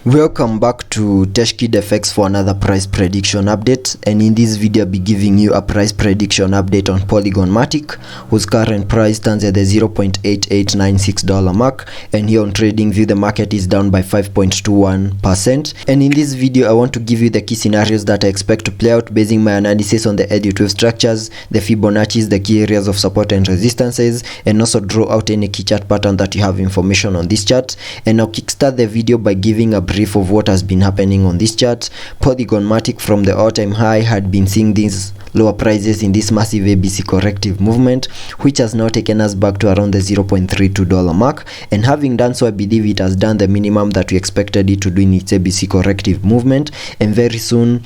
Welcome back to TechKidFX for another price prediction update, and in this video I'll be giving you a price prediction update on Polygon Matic, whose current price stands at the $0.8896 mark, and here on TradingView the market is down by 5.21%. And in this video I want to give you the key scenarios that I expect to play out basing my analysis on the Elliot wave structures, the Fibonacci's, the key areas of support and resistances, and also draw out any key chart pattern that you have information on this chart. And I'll kickstart the video by giving a brief of what has been happening on this chart. Polygon Matic from the all-time high had been seeing these lower prices in this massive ABC corrective movement, which has now taken us back to around the $0.32 mark, and having done so I believe it has done the minimum that we expected it to do in its ABC corrective movement, and very soon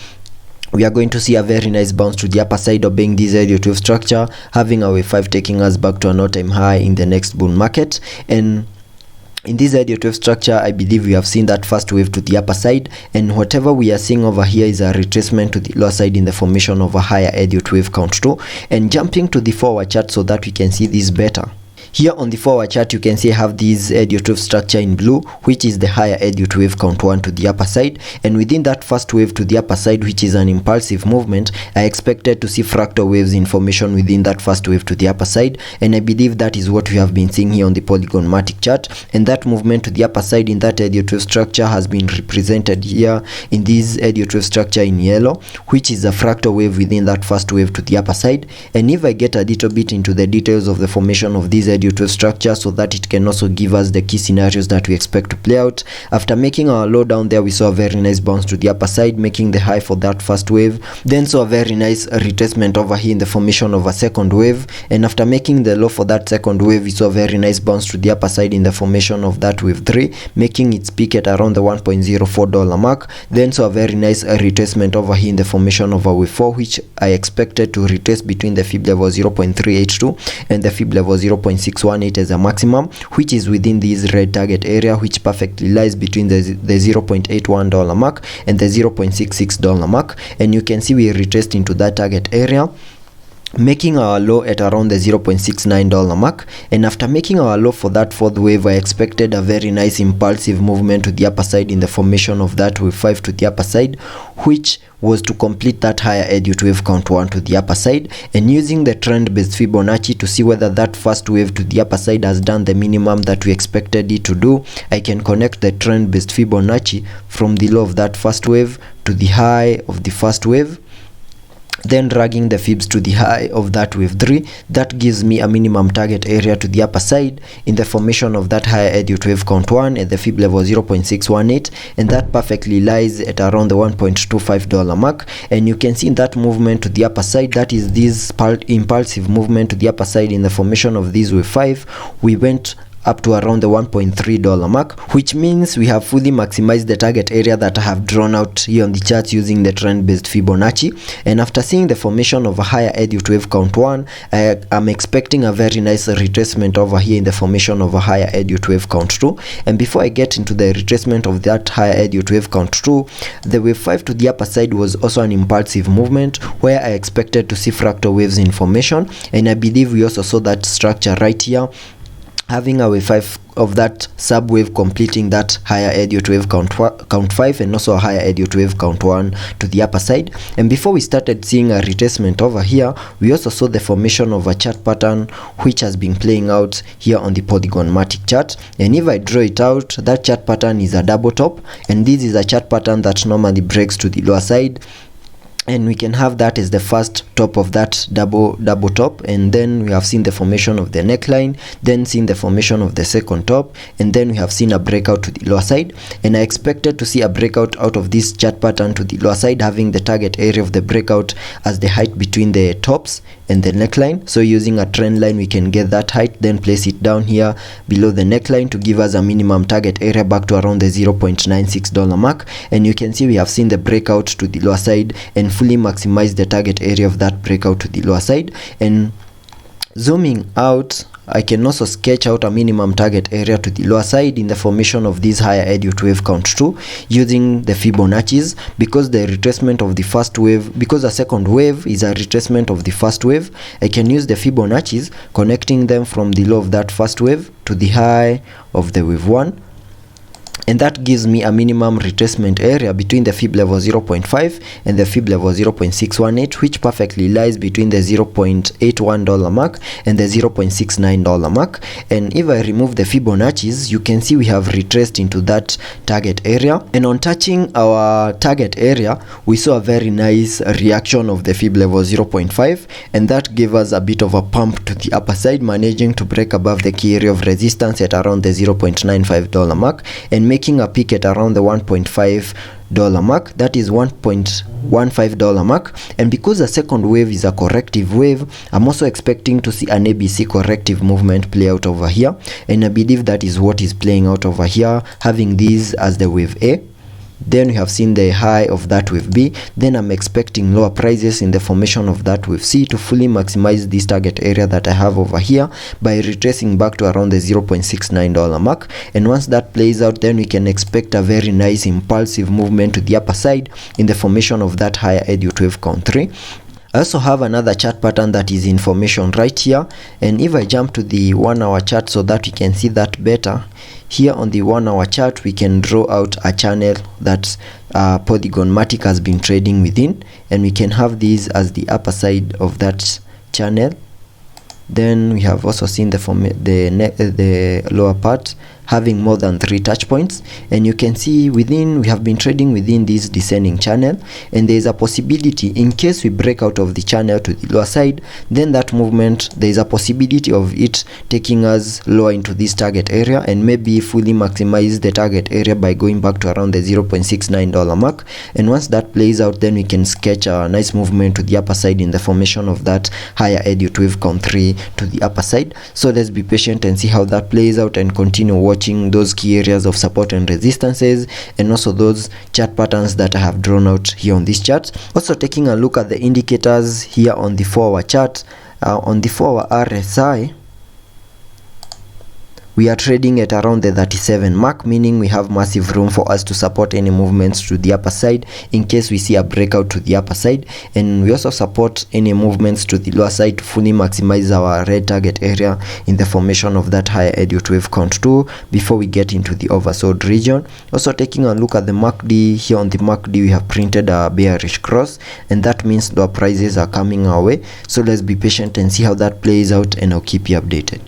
we are going to see a very nice bounce to the upper side, obeying this Elliot wave structure, having our wave 5 taking us back to an all-time high in the next bull market. And in this Elliot wave structure, I believe we have seen that first wave to the upper side, and whatever we are seeing over here is a retracement to the lower side in the formation of a higher Elliot wave count 2. And jumping to the forward chart so that we can see this better. Here on the forward chart you can see I have this Elliot wave structure in blue, which is the higher Elliot wave count 1 to the upper side, and within that first wave to the upper side, which is an impulsive movement, I expected to see fractal waves in formation within that first wave to the upper side, and I believe that is what we have been seeing here on the Polygon Matic chart. And that movement to the upper side in that Elliot wave structure has been represented here in this Elliot wave structure in yellow, which is a fractal wave within that first wave to the upper side. And if I get a little bit into the details of the formation of this Elliot wave structure so that it can also give us the key scenarios that we expect to play out, after making our low down there we saw a very nice bounce to the upper side, making the high for that first wave, then saw a very nice retracement over here in the formation of a second wave, and after making the low for that second wave we saw a very nice bounce to the upper side in the formation of that wave 3, making its peak at around the $1.04 mark, then saw a very nice retracement over here in the formation of a wave 4, which I expected to retrace between the fib level 0.382 and the fib level 0.618 as a maximum, which is within this red target area, which perfectly lies between the $0.81 mark and the $0.66 mark. And you can see we retraced into that target area, making our low at around the $0.69 mark. And after making our low for that fourth wave, I expected a very nice impulsive movement to the upper side in the formation of that wave 5 to the upper side, which was to complete that higher Elliot wave count 1 to the upper side. And using the trend based Fibonacci to see whether that first wave to the upper side has done the minimum that we expected it to do, I can connect the trend based Fibonacci from the low of that first wave to the high of the first wave, then dragging the fibs to the high of that wave 3. That gives me a minimum target area to the upper side in the formation of that higher Elliot wave count 1 at the fib level 0.618, and that perfectly lies at around the $1.25 mark. And you can see in that movement to the upper side, that is this impulsive movement to the upper side in the formation of this wave 5, we went up to around the $1.3 mark, which means we have fully maximized the target area that I have drawn out here on the chart using the trend based Fibonacci. And after seeing the formation of a higher Elliot wave count 1, I am expecting a very nice retracement over here in the formation of a higher Elliot wave count 2. And before I get into the retracement of that higher Elliot wave count 2, the wave 5 to the upper side was also an impulsive movement where I expected to see fractal waves in formation, and I believe we also saw that structure right here, having a wave 5 of that subwave completing that higher Elliot wave count 5 and also a higher Elliot wave count 1 to the upper side. And before we started seeing a retracement over here, we also saw the formation of a chart pattern which has been playing out here on the Polygon Matic chart. And if I draw it out, that chart pattern is a double top, and this is a chart pattern that normally breaks to the lower side, and we can have that as the first top of that double top. And then we have seen the formation of the neckline, then seen the formation of the second top, and then we have seen a breakout to the lower side. And I expected to see a breakout out of this chart pattern to the lower side, having the target area of the breakout as the height between the tops and the neckline. So using a trend line we can get that height, then place it down here below the neckline to give us a minimum target area back to around the $0.96 mark. And you can see we have seen the breakout to the lower side and fully maximize the target area of that breakout to the lower side. And zooming out, I can also sketch out a minimum target area to the lower side in the formation of this higher Elliot wave count 2 using the Fibonacci's, because the retracement of the first wave, because the second wave is a retracement of the first wave, I can use the Fibonacci's, connecting them from the low of that first wave to the high of the wave 1. and that gives me a minimum retracement area between the fib level 0.5 and the fib level 0.618, which perfectly lies between the $0.81 mark and the $0.69 mark. And if I remove the Fibonacci's, you can see we have retraced into that target area, and on touching our target area we saw a very nice reaction of the fib level 0.5, and that gave us a bit of a pump to the upper side, managing to break above the key area of resistance at around the $0.95 mark and making a peak at around the $1.5 mark, that is $1.15 mark. And because the second wave is a corrective wave, I'm also expecting to see an ABC corrective movement play out over here, and I believe that is what is playing out over here, having these as the wave A. Then we have seen the high of that wave B. Then I'm expecting lower prices in the formation of that wave C to fully maximize this target area that I have over here by retracing back to around the $0.69 mark. And once that plays out, then we can expect a very nice impulsive movement to the upper side in the formation of that higher Elliot wave count 3. I also have another chart pattern that is in formation right here, and if I jump to the 1 hour chart so that we can see that better, here on the 1 hour chart we can draw out a channel that Polygon Matic has been trading within, and we can have these as the upper side of that channel. Then we have also seen the lower part having more than 3 touch points, and you can see within we have been trading within this descending channel, and there is a possibility in case we break out of the channel to the lower side, then that movement, there is a possibility of it taking us lower into this target area and maybe fully maximize the target area by going back to around the $0.69 mark. And once that plays out, then we can sketch a nice movement to the upper side in the formation of that higher Elliot wave count 3 to the upper side. So let's be patient and see how that plays out and continue watching those key areas of support and resistances, and also those chart patterns that I have drawn out here on this chart. Also taking a look at the indicators here on the 4 hour chart. On the 4 hour RSI, we are trading at around the 37 mark, meaning we have massive room for us to support any movements to the upper side in case we see a breakout to the upper side, and we also support any movements to the lower side to fully maximize our red target area in the formation of that higher Elliot wave count 2 before we get into the oversold region. Also taking a look at the MACD, here on the MACD we have printed a bearish cross, and that means lower prices are coming our way. So let's be patient and see how that plays out, and I'll keep you updated.